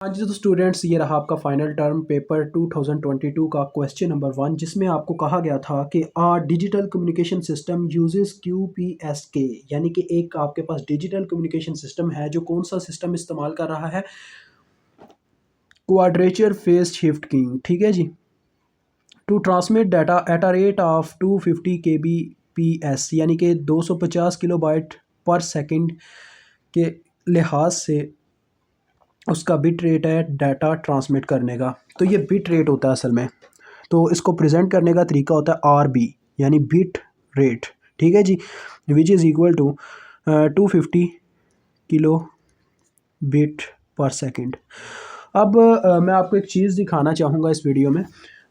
हाँ जी, तो स्टूडेंट्स ये रहा आपका फाइनल टर्म पेपर 2022 का क्वेश्चन नंबर 1 जिसमें आपको कहा गया था कि digital communication system uses QPSK, यानी कि एक आपके पास डिजिटल कम्युनिकेशन सिस्टम है जो कौन सा सिस्टम इस्तेमाल कर रहा है, क्वाड्रेचर फेज शिफ्ट कीइंग। ठीक है जी। To transmit data at a rate of 250 kbps, यानी कि 250 किलोबाइट पर सेकंड के लिहाज से उसका बिट रेट है डाटा ट्रांसमिट करने का। तो ये बिट रेट होता है असल में। तो इसको प्रेजेंट करने का तरीका होता है RB, यानी बिट रेट। ठीक है जी, which is equal to 250 kilo bit per second. अब मैं आपको एक चीज़ दिखाना चाहूँगा इस वीडियो में।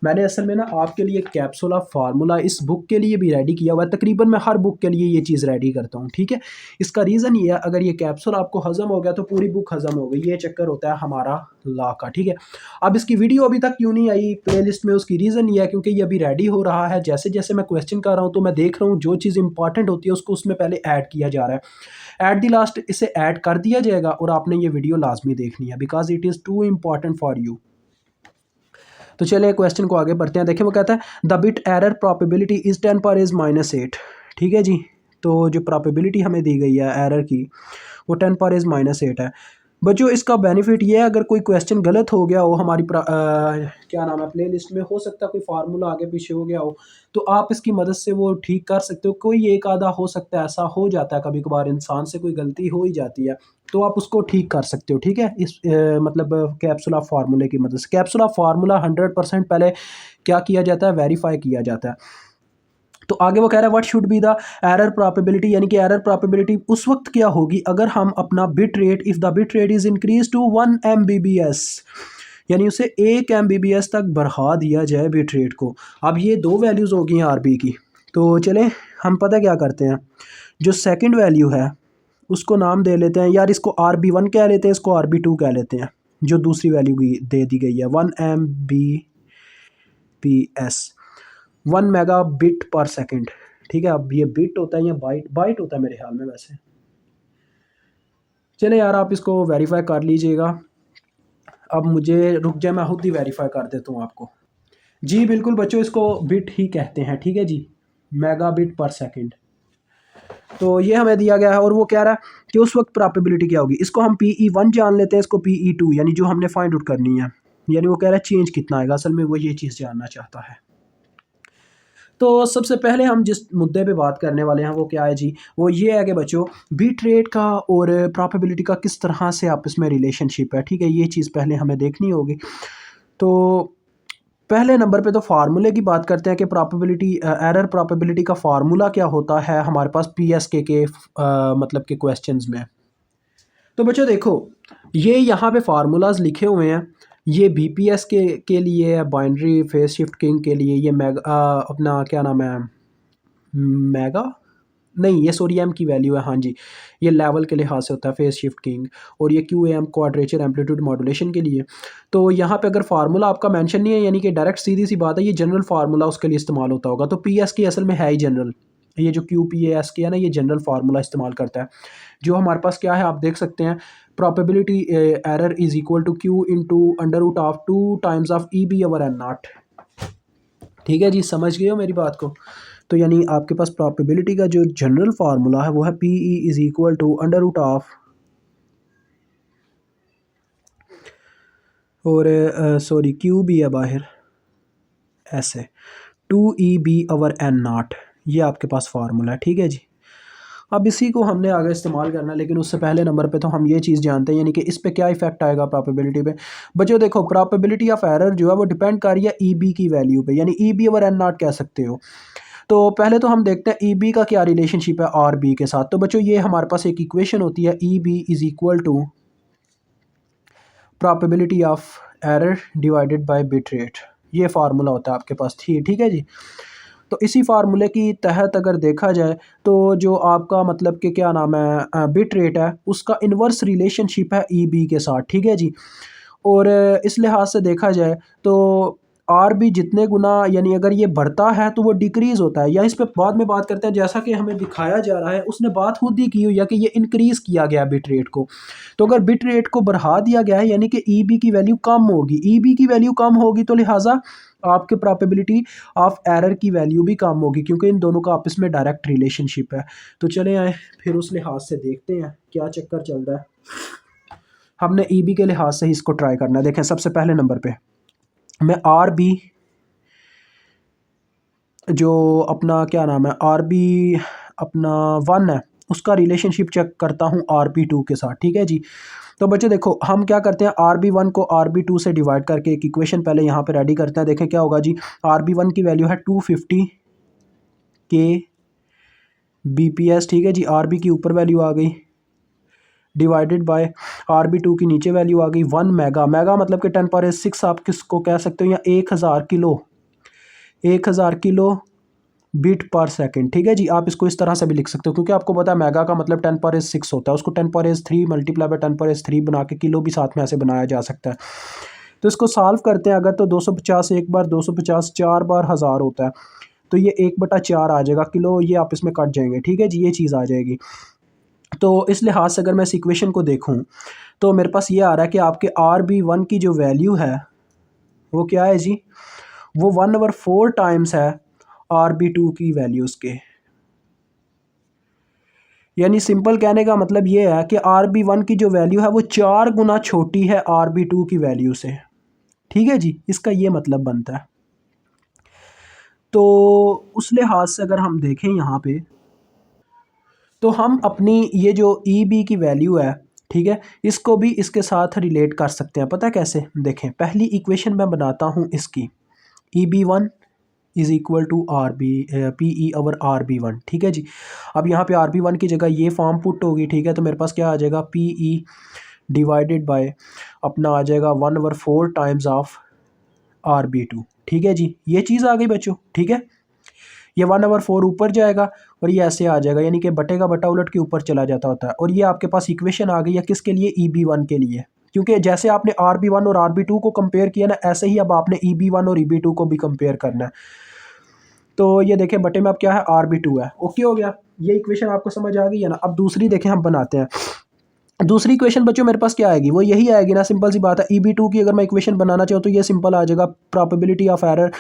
मैंने असल में ना आपके लिए कैप्सूला फार्मूला इस बुक के लिए भी रेडी किया हुआ है। तकरीबन मैं हर बुक के लिए ये चीज़ रेडी करता हूँ। ठीक है, इसका रीज़न ये है, अगर ये कैप्सूल आपको हज़म हो गया तो पूरी बुक हज़म हो गई। ये चक्कर होता है हमारा लॉ का। ठीक है, अब इसकी वीडियो अभी तक क्यों नहीं आई प्लेलिस्ट में, उसकी रीज़न ये है क्योंकि ये अभी रेडी हो रहा है। जैसे जैसे मैं क्वेश्चन कर रहा हूँ तो मैं देख रहा हूँ जो चीज़ इंपॉर्टेंट होती है उसको उसमें पहले ऐड किया जा रहा है। एट द लास्ट इसे ऐड कर दिया जाएगा और आपने ये वीडियो लाजमी देखनी है because it is too important for you. तो चलिए क्वेश्चन को आगे बढ़ते हैं। देखिए वो कहता है the bit error probability is 10⁻⁻8। ठीक है जी, तो जो प्रोबेबिलिटी हमें दी गई है एरर की वो 10⁻⁻8 है। बच्चों इसका बेनिफिट ये है, अगर कोई क्वेश्चन गलत हो गया हो हमारी क्या नाम है प्लेलिस्ट में, हो सकता है कोई फार्मूला आगे पीछे हो गया हो, तो आप इसकी मदद से वो ठीक कर सकते हो। कोई एक आधा हो सकता है, ऐसा हो जाता है कभी कभार, इंसान से कोई गलती हो ही जाती है, तो आप उसको ठीक कर सकते हो। ठीक है, इस मतलब कैप्सूला फार्मूले की मदद से। कैप्सूला फार्मूला 100% पहले क्या किया जाता है, वेरीफाई किया जाता है। तो आगे वो कह रहा है what should be the error probability, यानी कि एरर प्रोबेबिलिटी उस वक्त क्या होगी अगर हम अपना bit rate, if the bit rate is increase to 1 MBBS, यानी उसे 1 MBBS तक बढ़ा दिया जाए बिट रेट को। अब ये दो वैल्यूज़ हो गई हैं RB की। तो चले हम पता क्या करते हैं, जो सेकंड वैल्यू है उसको नाम दे लेते हैं, यार इसको RB1 कह लेते हैं, इसको RB2 कह लेते हैं। जो दूसरी वैल्यू दे दी गई है 1 MBPS, 1 mega bit per second. ठीक है, अब ये बिट होता है या बाइट, बाइट होता है मेरे ख्याल में वैसे। चले यार आप इसको वेरीफाई कर लीजिएगा। अब मुझे रुक जाए, मैं खुद ही वेरीफाई कर देता हूँ आपको। जी बिल्कुल बच्चों, इसको बिट ही कहते हैं। ठीक है जी, मेगा बिट पर सेकंड। तो ये हमें दिया गया है और वो कह रहा है कि उस वक्त प्रोबेबिलिटी क्या होगी। इसको हम PE1 जान लेते हैं, इसको PE2, यानी जो हमने फाइंड आउट करनी है। यानी वो कह रहा है चेंज कितना आएगा, असल में वो ये चीज़ जानना चाहता है। तो सबसे पहले हम जिस मुद्दे पे बात करने वाले हैं वो क्या है जी, वो ये है कि बच्चों बिट रेट का और प्रोबेबिलिटी का किस तरह से आपस में रिलेशनशिप है। ठीक है, ये चीज़ पहले हमें देखनी होगी। तो पहले नंबर पे तो फार्मूले की बात करते हैं कि प्रोबेबिलिटी, एरर प्रोबेबिलिटी का फार्मूला क्या होता है हमारे पास PSK के मतलब के क्वेश्चंस में। तो बच्चों देखो, ये यहाँ पे फार्मूलाज लिखे हुए हैं। ये BPS के लिए है, बाइनरी फेज शिफ्ट किंग के लिए ये अपना क्या नाम है, मेगा नहीं, ये सॉरी एम की वैल्यू है। हाँ जी, ये लेवल के लिहाज से होता है फेज शिफ्ट किंग, और ये QAM क्वाड्रेचर एम्पलीट्यूड मॉड्यूलेशन के लिए। तो यहाँ पे अगर फार्मूला आपका मेंशन नहीं है, यानी कि डायरेक्ट सीधी सी बात है, ये जनरल फार्मूला उसके लिए इस्तेमाल होता होगा। तो PSK असल में है ही जनरल, ये जो QPASK है ना, ये जनरल फार्मूला इस्तेमाल करता है। जो हमारे पास क्या है आप देख सकते हैं, probability error is equal to Q into under root of 2 times of EB/N0। ठीक है जी, समझ गए हो मेरी बात को। तो यानी आपके पास प्रोबेबिलिटी का जो जनरल फार्मूला है वो है PE is equal to under root of, और सॉरी Q भी है बाहर ऐसे, 2EB/N0, ये आपके पास फार्मूला है। ठीक है जी, अब इसी को हमने आगे इस्तेमाल करना है, लेकिन उससे पहले नंबर पे तो हम ये चीज़ जानते हैं, यानी कि इस पे क्या इफेक्ट आएगा प्रोबेबिलिटी पे। बच्चों देखो, प्रोबेबिलिटी ऑफ एरर जो है वो डिपेंड कर रही है EB की वैल्यू पे, यानी EB/N0 कह सकते हो। तो पहले तो हम देखते हैं EB का क्या रिलेशनशिप है RB के साथ। तो बच्चों ये हमारे पास एक इक्वेशन होती है, EB is equal to probability of error divided by bit rate. ये फार्मूला होता है आपके पास। ठीक है जी, तो इसी फार्मूले की तहत अगर देखा जाए तो जो आपका मतलब कि क्या नाम है बिट रेट है, उसका इन्वर्स रिलेशनशिप है EB के साथ। ठीक है जी, और इस लिहाज से देखा जाए तो आर बी जितने गुना यानी अगर ये बढ़ता है तो वो डिक्रीज़ होता है, या इस पे बाद में बात करते हैं। जैसा कि हमें दिखाया जा रहा है, उसने बात खुद ही की हुई है कि ये इंक्रीज़ किया गया बिट रेट को। तो अगर बिट रेट को बढ़ा दिया गया है यानी कि ई बी की वैल्यू कम होगी, ई बी की वैल्यू कम होगी तो लिहाजा आपके प्रोबेबिलिटी ऑफ एरर की वैल्यू भी कम होगी, क्योंकि इन दोनों का आपस में डायरेक्ट रिलेशनशिप है। तो चले आए फिर उस लिहाज से देखते हैं क्या चक्कर चल रहा है। हमने ई बी के लिहाज से ही इसको ट्राई करना है। देखें सबसे पहले नंबर पे मैं आर बी जो अपना क्या नाम है आर बी अपना 1 है उसका रिलेशनशिप चेक करता हूँ आर बी 2 के साथ। ठीक है जी। तो बच्चे देखो हम क्या करते हैं, आर बी 1 को आर बी 2 से डिवाइड करके एक इक्वेशन पहले यहाँ पे रेडी करते हैं। देखें क्या होगा जी। आर बी 1 की वैल्यू है 250 के बी पी एस। ठीक है जी। आर बी की ऊपर वैल्यू आ गई डिवाइडेड बाय आर बी 2 की नीचे वैल्यू आ गई 1 मेगा। मेगा मतलब कि 10⁻6 आप किसको कह सकते हो, या 1000 किलो, 1000 किलो बीट पर सेकंड। ठीक है जी। आप इसको इस तरह से भी लिख सकते हो, क्योंकि आपको पता है मेगा का मतलब 10⁻6 होता है, उसको 10⁻3 मल्टीप्लाई बाय 10⁻3 बना के किलो भी साथ में ऐसे बनाया जा सकता है। तो इसको सॉल्व करते हैं अगर, तो 250 एक बार, 250 4 बार 1000 होता है, तो ये 1/4 आ जाएगा किलो, ये आप इसमें कट जाएंगे। ठीक है जी। ये चीज़ आ जाएगी। तो इस लिहाज से अगर मैं इस इक्वेशन को देखूँ तो मेरे पास ये आ रहा है कि आपके आर बी 1 की जो वैल्यू है वो क्या है जी, वो 1/4 टाइम्स है आर बी 2 की वैल्यूज़ के। यानी सिंपल कहने का मतलब ये है कि आर बी 1 की जो वैल्यू है वो 4 गुना छोटी है आर बी 2 की वैल्यू से। ठीक है जी। इसका ये मतलब बनता है। तो उस लिहाज से अगर हम देखें यहाँ पे, तो हम अपनी ये जो ई बी की वैल्यू है, ठीक है, इसको भी इसके साथ रिलेट कर सकते हैं। पता है कैसे? देखें पहली इक्वेशन मैं बनाता हूँ इसकी, E B 1 is equal to R B P E over R B 1। ठीक है जी। अब यहाँ पे आर बी 1 की जगह ये फॉर्म पुट होगी। ठीक है। तो मेरे पास क्या आ जाएगा, पी ई डिवाइडेड बाय अपना आ जाएगा 1/4 टाइम्स ऑफ आर बी 2। ठीक है जी। ये चीज़ आ गई बच्चों। ठीक है। ये 1/4 ऊपर जाएगा और ये ऐसे आ जाएगा, यानी कि बटे का बटा उलट के ऊपर चला जाता होता है। और ये आपके पास इक्वेशन आ गई है किसके लिए, ई बी 1 के लिए। क्योंकि जैसे आपने आर बी 1 और आर बी 2 को कंपेयर किया ना, ऐसे ही अब आपने ई बी 1 और ई बी 2 को भी कंपेयर करना है। तो ये देखें बटे में अब क्या है, आर बी 2 है। ओके हो गया। ये इक्वेशन आपको समझ आ गई है ना। अब दूसरी देखें हम बनाते हैं। दूसरी इक्वेशन बच्चों मेरे पास क्या आएगी, वो यही आएगी ना, सिंपल सी बात है। ई बी 2 की अगर मैं इक्वेशन बनाना चाहूँ तो ये सिंपल आ जाएगा, प्रोबेबिलिटी ऑफ एरर,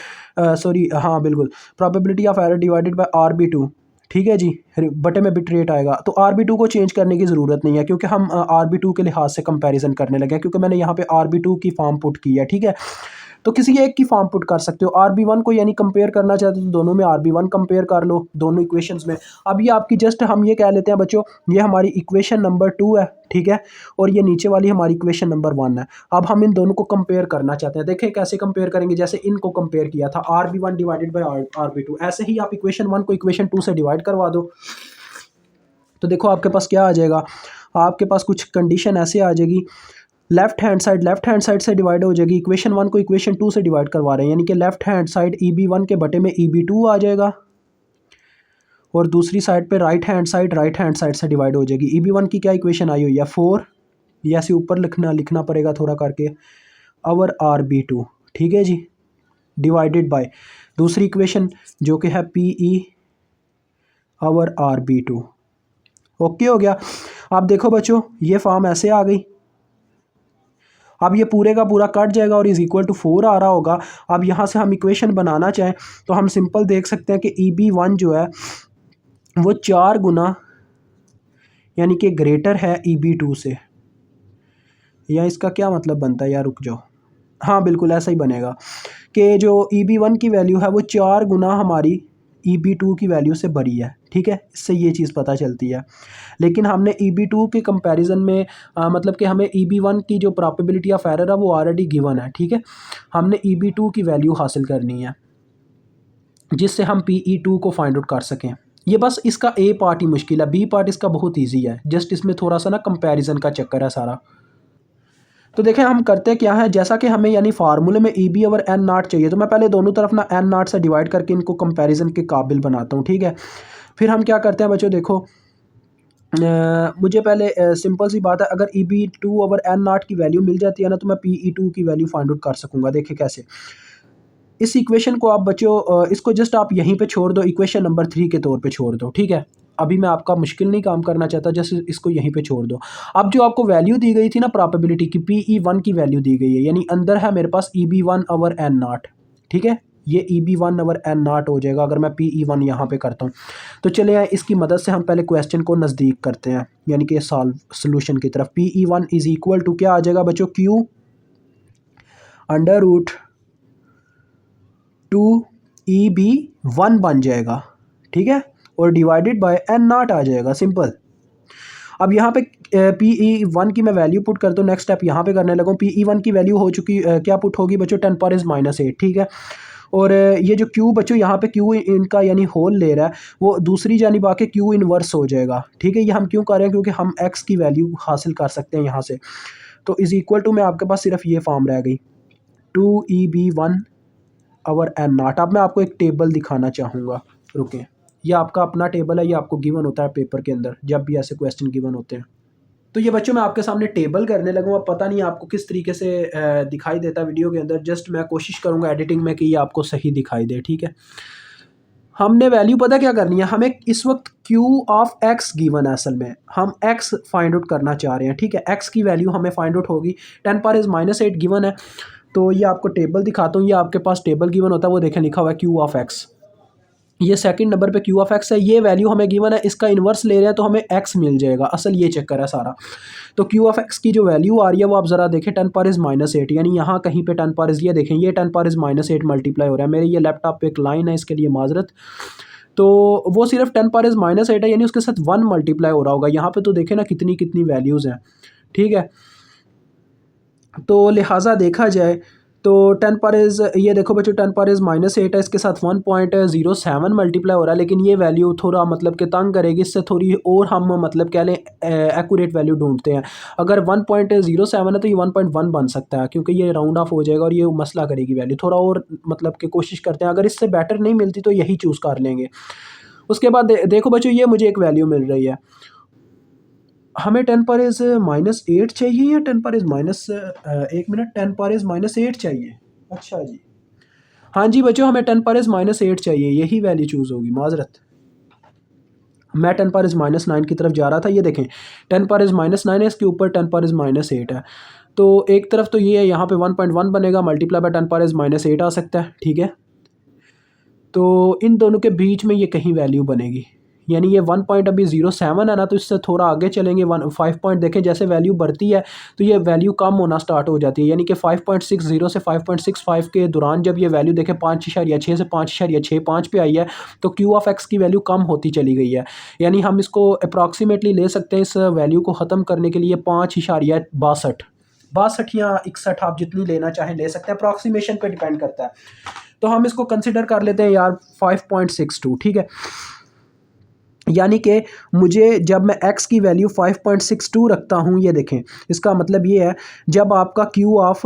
सॉरी हाँ बिल्कुल, probability of error divided by R B 2। ठीक है जी। बटे में बिट रेट आएगा। तो आर बी 2 को चेंज करने की ज़रूरत नहीं है, क्योंकि हम आर बी 2 के लिहाज से कंपैरिजन करने लगे हैं, क्योंकि मैंने यहाँ पे आर बी 2 की फॉर्म पुट की है। ठीक है। तो किसी एक की फॉर्म पुट कर सकते हो। आर बी 1 को यानी कंपेयर करना चाहते हो तो दोनों में आर बी 1 कंपेयर कर लो, दोनों इक्वेशंस में। अब ये आपकी जस्ट हम ये कह लेते हैं बच्चों, ये हमारी इक्वेशन नंबर 2 है। ठीक है। और ये नीचे वाली हमारी इक्वेशन नंबर 1 है। अब हम इन दोनों को कंपेयर करना चाहते हैं। देखें कैसे कंपेयर करेंगे, जैसे इनको कंपेयर किया था R B 1 divided by R B 2, ऐसे ही आप इक्वेशन 1 को इक्वेशन 2 से डिवाइड करवा दो। तो देखो आपके पास क्या आ जाएगा, आपके पास कुछ कंडीशन ऐसे आ जाएगी, लेफ्ट हैंड साइड से डिवाइड हो जाएगी। इक्वेशन 1 को इक्वेशन 2 से डिवाइड करवा रहे हैं, यानी कि left hand side E B 1 के बटे में ई बी 2 आ जाएगा, और दूसरी साइड पे राइट हैंड साइड से डिवाइड हो जाएगी। ई बी 1 की क्या इक्वेशन आई हुई है, 4, ये ऐसे ऊपर लिखना पड़ेगा थोड़ा करके, ओवर आर बी 2। ठीक है जी। डिवाइडेड बाय दूसरी इक्वेशन जो कि है P E over R B 2। Okay हो गया। आप देखो बच्चों ये फॉर्म ऐसे आ गई। अब ये पूरे का पूरा कट जाएगा और इज इक्वल टू 4 आ रहा होगा। अब यहाँ से हम इक्वेशन बनाना चाहें तो हम सिंपल देख सकते हैं कि ई बी 1 जो है वो 4 गुना यानी कि ग्रेटर है ई बी 2 से। या इसका क्या मतलब बनता है यार, रुक जाओ, हाँ बिल्कुल ऐसा ही बनेगा कि जो ई बी 1 की वैल्यू है वो 4 गुना हमारी ई बी 2 की वैल्यू से बड़ी है। ठीक है। इससे ये चीज़ पता चलती है। लेकिन हमने ई बी 2 के कंपैरिजन में मतलब कि हमें ई बी 1 की जो प्रोबेबिलिटी ऑफ एरर है वो ऑलरेडी गिवन है। ठीक है। हमने ई बी 2 की वैल्यू हासिल करनी है जिससे हम पी ई 2 को फाइंड आउट कर सकें। ये बस इसका ए पार्ट ही मुश्किल है, बी पार्ट इसका बहुत ईजी है, जस्ट इसमें थोड़ा सा ना कंपैरिजन का चक्कर है सारा। तो देखें हम करते क्या है, जैसा कि हमें यानी फार्मूले में ई बी ओवर एन नाट चाहिए, तो मैं पहले दोनों तरफ ना एन नाट से डिवाइड करके इनको कंपैरिजन के काबिल बनाता हूँ। ठीक है। फिर हम क्या करते हैं बच्चों, देखो मुझे पहले सिंपल सी बात है, अगर ई बी 2 ओवर एन नाट की वैल्यू मिल जाती है ना तो मैं पी ई 2 की वैल्यू फाइंड आउट कर सकूँगा। देखिए कैसे, इस इक्वेशन को आप बच्चों इसको जस्ट आप यहीं पे छोड़ दो, इक्वेशन नंबर 3 के तौर पे छोड़ दो, ठीक है। अभी मैं आपका मुश्किल नहीं काम करना चाहता, जस्ट इसको यहीं पे छोड़ दो। अब जो आपको वैल्यू दी गई थी ना प्रोबेबिलिटी की, PE1 की वैल्यू दी गई है, यानी अंदर है मेरे पास EB1 ओवर एन नाट, ठीक है। ये EB1 ओवर एन नाट हो जाएगा अगर मैं PE1 यहाँ पे करता हूँ। तो चले आए, इसकी मदद से हम पहले क्वेश्चन को नज़दीक करते हैं, यानी कि सोल्यूशन की तरफ। PE1 इज इक्वल टू क्या आ जाएगा बच्चों, Q अंडर रूट 2EB1 बन जाएगा, ठीक है, और डिवाइडेड बाय एन नाट आ जाएगा, सिंपल। अब यहाँ पे PE1 की मैं वैल्यू पुट करता हूँ, नेक्स्ट स्टेप यहाँ पे करने लगूँ। PE1 की वैल्यू हो चुकी क्या पुट होगी बच्चों, 10 पावर -8, ठीक है। और ये जो Q बच्चों यहाँ पे Q इनका यानी होल ले रहा है, वो दूसरी जानिब आके Q इनवर्स हो जाएगा, ठीक है। ये हम क्यों कर रहे हैं, क्योंकि हम X की वैल्यू हासिल कर सकते हैं यहाँ से। तो इज इक्वल टू में आपके पास सिर्फ ये फॉर्म रह गई, 2EB1 ओवर एन नाट। अब मैं आपको एक टेबल दिखाना चाहूँगा, रुकें। ये आपका अपना टेबल है, ये आपको गिवन होता है पेपर के अंदर जब भी ऐसे क्वेश्चन गिवन होते हैं। तो ये बच्चों मैं आपके सामने टेबल करने लगूँ। अब पता नहीं आपको किस तरीके से दिखाई देता है वीडियो के अंदर, जस्ट मैं कोशिश करूँगा एडिटिंग में कि ये आपको सही दिखाई दे, ठीक है। हमने वैल्यू पता क्या करनी है, हमें इस वक्त Q ऑफ X गिवन है, असल में हम X फाइंड आउट करना चाह रहे हैं, ठीक है। X की वैल्यू हमें फाइंड आउट होगी, 10 पावर -8 गिवन है। तो ये आपको टेबल दिखाता हूँ, ये आपके पास टेबल गिवन होता है, वो देखें लिखा हुआ है Q ऑफ X। ये सेकंड नंबर पे Q ऑफ X है, ये वैल्यू हमें गिवन है, इसका इन्वर्स ले रहे हैं तो हमें X मिल जाएगा, असल ये चक्कर है सारा। तो Q ऑफ X की जो वैल्यू आ रही है वो आप ज़रा देखें, 10 पावर -8, यानी यहाँ कहीं पे 10 पावर, ये देखें, ये 10 पावर -8 मल्टीप्लाई हो रहा है। मेरे ये लैपटॉप पे एक लाइन है, इसके लिए माजरत। तो वो सिर्फ 10 पावर -8 है, यानी उसके साथ 1 मल्टीप्लाई हो रहा होगा। यहाँ पे तो देखें ना कितनी कितनी वैल्यूज़ हैं, ठीक है। तो लिहाजा देखा जाए तो 10 पावर ये देखो बच्चों, 10 पावर -8 है, इसके साथ 1.07 मल्टीप्लाई हो रहा है। लेकिन ये वैल्यू थोड़ा मतलब कि तंग करेगी, इससे थोड़ी और हम मतलब कह लें एक्यूरेट वैल्यू ढूंढते हैं। अगर 1.07 है तो ये 1.1 बन सकता है, क्योंकि ये राउंड ऑफ हो जाएगा और ये मसला करेगी वैल्यू। थोड़ा और मतलब कि कोशिश करते हैं, अगर इससे बेटर नहीं मिलती तो यही चूज़ कर लेंगे। उसके बाद देखो बच्चों, ये मुझे एक वैल्यू मिल रही है, हमें 10 पावर -8 चाहिए या 10 पावर एक मिनट, 10 पावर -8 चाहिए, अच्छा जी। हाँ जी बच्चों, हमें 10 पावर -8 चाहिए, यही वैल्यू चूज़ होगी, माजरत मैं 10 पावर -9 की तरफ जा रहा था। ये देखें 10 पावर -9 है, इसके ऊपर 10 पावर -8 है। तो एक तरफ तो ये है, यहाँ पे 1.1 बनेगा, मल्टीप्लाई बाय 10 पावर -8 आ सकता है, ठीक है। तो इन दोनों के बीच में ये कहीं वैल्यू बनेगी, यानी ये 1 पॉइंट अभी 0.7 है ना, तो इससे थोड़ा आगे चलेंगे 5 पॉइंट, देखें जैसे वैल्यू बढ़ती है तो ये वैल्यू कम होना स्टार्ट हो जाती है, यानी कि 5.60 से 5.65 के दौरान जब ये वैल्यू देखें 5.6 से 5.65 पे आई है, तो Q ऑफ X की वैल्यू कम होती चली गई है। यानी हम इसको अप्रॉक्सीमेटली ले सकते हैं, इस वैल्यू को ख़त्म करने के लिए 5.62 या 61, आप जितनी लेना चाहें ले सकते हैं, अप्रॉक्सीमेशन पे डिपेंड करता है। तो हम इसको कंसिडर कर लेते हैं यार 5.62, ठीक है। यानी कि मुझे जब मैं x की वैल्यू 5.62 रखता हूँ, ये देखें इसका मतलब ये है, जब आपका Q ऑफ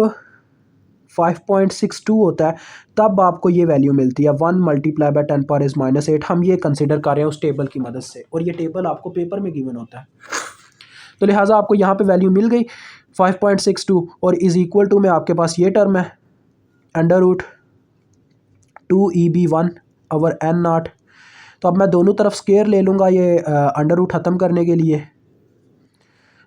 5.62 होता है तब आपको ये वैल्यू मिलती है, 1 मल्टीप्लाई बाय 10 पावर -8। हम ये कंसिडर कर रहे हैं उस टेबल की मदद से, और ये टेबल आपको पेपर में गिवन होता है। तो लिहाजा आपको यहाँ पे वैल्यू मिल गई 5.62, और इज इक्वल टू में आपके पास ये टर्म है under root 2EB1 over n naught. तो अब मैं दोनों तरफ स्केयर ले लूँगा ये अंडर रूट ख़त्म करने के लिए।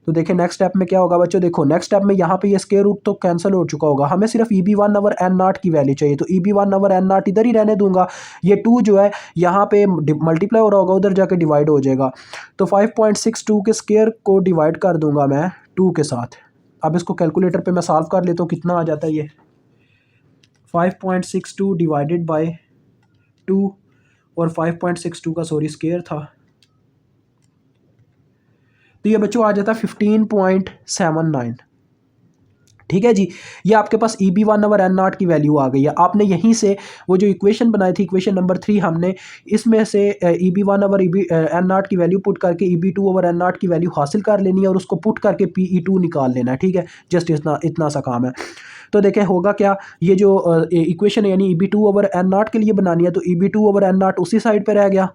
तो देखिए नेक्स्ट स्टेप में क्या होगा बच्चों, देखो नेक्स्ट स्टेप में यहाँ पे ये स्केयर रूट तो कैंसिल हो चुका होगा, हमें सिर्फ EB1 ओवर एन नाट की वैल्यू चाहिए। तो EB1 ओवर एन नाट इधर ही रहने दूंगा, ये 2 जो है यहाँ पे मल्टीप्लाई हो रहा होगा, उधर जाके डिवाइड हो जाएगा। तो 5.62 के स्केयर को डिवाइड कर दूंगा मैं 2 के साथ। अब इसको कैलकुलेटर पर मैं सॉल्व कर लेता हूँ, कितना आ जाता है ये 5.62 डिवाइडेड बाई 2, और 5.62 का सॉरी स्केयर था, तो ये बच्चों आ जाता है 15.79, ठीक है जी। ये आपके पास EB1 ओवर एन नाट की वैल्यू आ गई है। आपने यहीं से वो जो इक्वेशन बनाई थी, इक्वेशन नंबर 3, हमने इसमें से EB1 ओवर एन नाट की वैल्यू पुट करके EB2 ओवर एन नाट की वैल्यू हासिल कर लेनी है, और उसको पुट करके PE2 निकाल लेना है, ठीक है। जस्ट इतना सा काम है। तो देखें होगा क्या, ये जो इक्वेशन है यानी EB2 ओवर एन नाट के लिए बनानी है, तो EB2 ओवर एन नाट उसी साइड पर रह गया,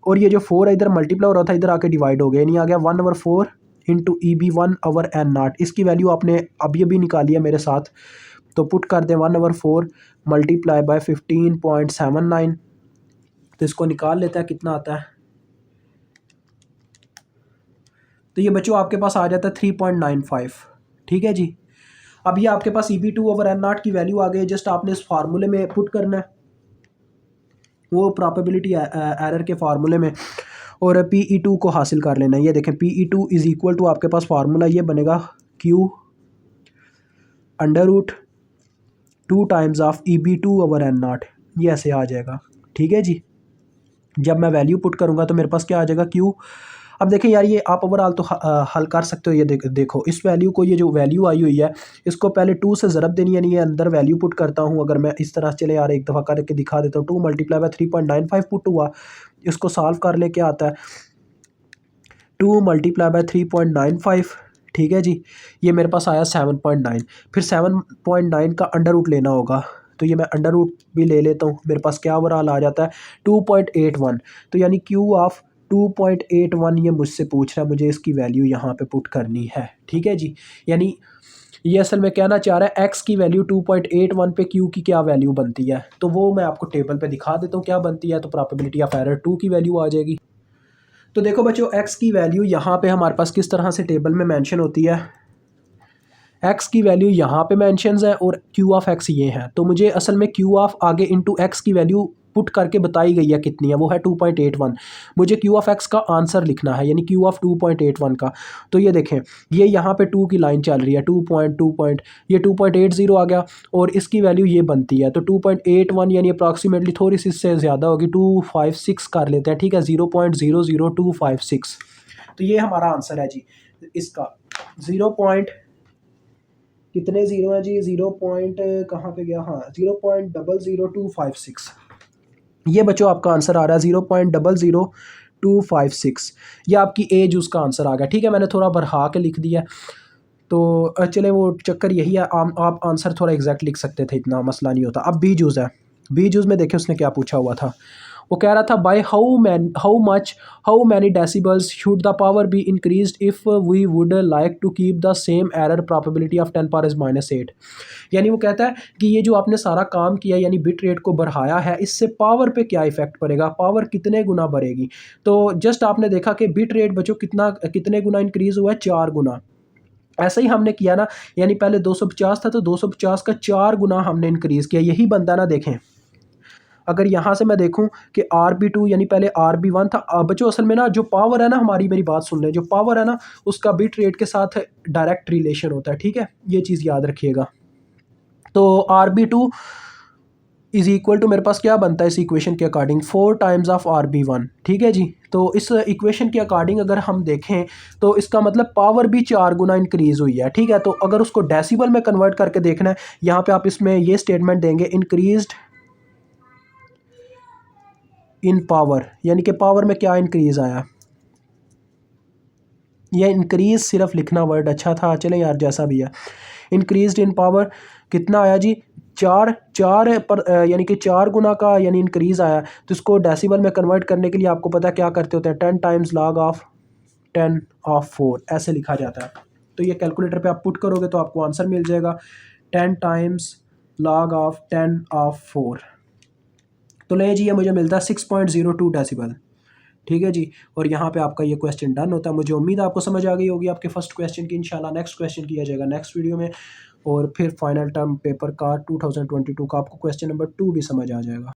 और ये जो 4 है इधर मल्टीप्लाई हो रहा था, इधर आके डिवाइड हो गया, यानी आ गया 1/4 इंटू EB1 ओवर एन नाट। इसकी वैल्यू आपने अभी निकाली है मेरे साथ, तो पुट कर दें 1/4 मल्टीप्लाई बाय 15.79, तो इसको निकाल लेते हैं कितना आता है। तो ये बच्चों आपके पास आ जाता है 3.95। ठीक है जी। अब ये आपके पास EB2/N0 की वैल्यू आ गई, जस्ट आपने इस फार्मूले में पुट करना है, वो प्रोबेबिलिटी एरर के फार्मूले में, और PE2 को हासिल कर लेना है। ये देखें PE2 इज इक्वल टू आपके पास फार्मूला ये बनेगा Q√2 टाइम्स ऑफ EB2/N0, ये ऐसे आ जाएगा। ठीक है जी। जब मैं वैल्यू पुट करूंगा तो मेरे पास क्या आ जाएगा Q। अब देखें यार, ये आप ओवरऑल तो हल कर सकते हो। ये देखो इस वैल्यू को, ये जो वैल्यू आई हुई है इसको पहले 2 से ज़रब देनी है, नहीं है अंदर वैल्यू पुट करता हूँ। अगर मैं इस तरह चले यार एक दफ़ा करके दिखा देता हूँ, 2 मल्टीप्लाई बाय 3.95 पुट हुआ, इसको सॉल्व कर ले क्या आता है 2 मल्टीप्लाई बाय 3.95। ठीक है जी। ये मेरे पास आया 7.9, फिर 7.9 का अंडर रूट लेना होगा, तो ये मैं अंडर रूट भी ले लेता हूँ। मेरे पास क्या ओवरऑल आ जाता है 2.81। तो यानी Q ऑफ 2.81 ये मुझसे पूछ रहा है, मुझे इसकी वैल्यू यहाँ पे पुट करनी है। ठीक है जी। यानी ये असल में कहना चाह रहा है x की वैल्यू 2.81 पे Q की क्या वैल्यू बनती है, तो वो मैं आपको टेबल पे दिखा देता हूँ क्या बनती है। तो प्रोबेबिलिटी ऑफ एरर 2 की वैल्यू आ जाएगी। तो देखो बच्चों, x की वैल्यू यहाँ पे हमारे पास किस तरह से टेबल में मेंशन होती है। x की वैल्यू यहाँ पे मेंशंस है और Q ऑफ x ये है, तो मुझे असल में Q ऑफ आगे इंटू x की वैल्यू पुट करके बताई गई है कितनी है, वो है 2.81। मुझे Q ऑफ x का आंसर लिखना है, यानी Q ऑफ 2.81 का। तो ये देखें, ये यहाँ पे 2 की लाइन चल रही है, 2.2 ये 2.80 आ गया, और इसकी वैल्यू ये बनती है, तो 2.81 यानी अप्रॉक्सीमेटली थोड़ी सी इससे ज़्यादा होगी, 256 कर लेते हैं। ठीक है, 0.00256। तो ये हमारा आंसर है जी इसका। 0. कितने ज़ीरो है जी, 0 पॉइंट कहाँ पे गया, हाँ 0.00256। ये बच्चों आपका आंसर आ रहा है 0.00256। ये आपकी एज उसका आंसर आ गया। ठीक है, मैंने थोड़ा बढ़ा के लिख दिया, तो चले वो चक्कर यही है, आप आंसर थोड़ा एग्जैक्ट लिख सकते थे, इतना मसला नहीं होता। अब बी जूज़ है, बी जूज़ में देखिए उसने क्या पूछा हुआ था। वो कह रहा था by how many decibels should the power be increased if we would like to keep the same error probability of 10⁻⁻⁸। यानी वो कहता है कि ये जो आपने सारा काम किया, यानी बिट रेट को बढ़ाया है, इससे पावर पे क्या इफेक्ट पड़ेगा, पावर कितने गुना बढ़ेगी। तो जस्ट आपने देखा कि बिट रेट बच्चों कितने गुना इंक्रीज़ हुआ है, 4 गुना। ऐसा ही हमने किया ना, यानी पहले 250 था तो 250 का 4 गुना हमने इंक्रीज़ किया, यही बनता ना। देखें अगर यहाँ से मैं देखूं कि RB2 यानी पहले RB1 था, बच्चों असल में ना जो पावर है ना हमारी, मेरी बात सुन लें, जो पावर है ना उसका बिट रेट के साथ डायरेक्ट रिलेशन होता है। ठीक है, ये चीज़ याद रखिएगा। तो RB2 इज इक्वल टू मेरे पास क्या बनता है इस इक्वेशन के अकॉर्डिंग 4 टाइम्स ऑफ RB1। ठीक है जी। तो इस इक्वेशन के अकॉर्डिंग अगर हम देखें तो इसका मतलब पावर भी 4 गुना इंक्रीज़ हुई है। ठीक है, तो अगर उसको डेसिबल में कन्वर्ट करके देखना है, यहाँ पे आप इसमें ये स्टेटमेंट देंगे इंक्रीज्ड इन पावर, यानी कि पावर में क्या इंक्रीज़ आया। यह इंक्रीज़ सिर्फ लिखना वर्ड अच्छा था, चले यार जैसा भी है। इंक्रीज्ड इन पावर कितना आया जी, 4 पर यानी कि 4 गुना का यानी इंक्रीज़ आया। तो इसको डेसिबल में कन्वर्ट करने के लिए आपको पता क्या करते होते हैं, 10 टाइम्स log ऑफ 10⁴ ऐसे लिखा जाता है। तो ये कैलकुलेटर पे आप पुट करोगे तो आपको आंसर मिल जाएगा 10 टाइम्स log ऑफ 10⁴। तो ले जी, ये मुझे मिलता है 6.02 डेसिबल। ठीक है जी। और यहाँ पे आपका ये क्वेश्चन डन होता है। मुझे उम्मीद है आपको समझ आ गई होगी आपके फर्स्ट क्वेश्चन की। इंशाल्लाह नेक्स्ट क्वेश्चन किया जाएगा नेक्स्ट वीडियो में, और फिर फाइनल टर्म पेपर का 2022 का आपको क्वेश्चन नंबर 2 भी समझ आ जाएगा।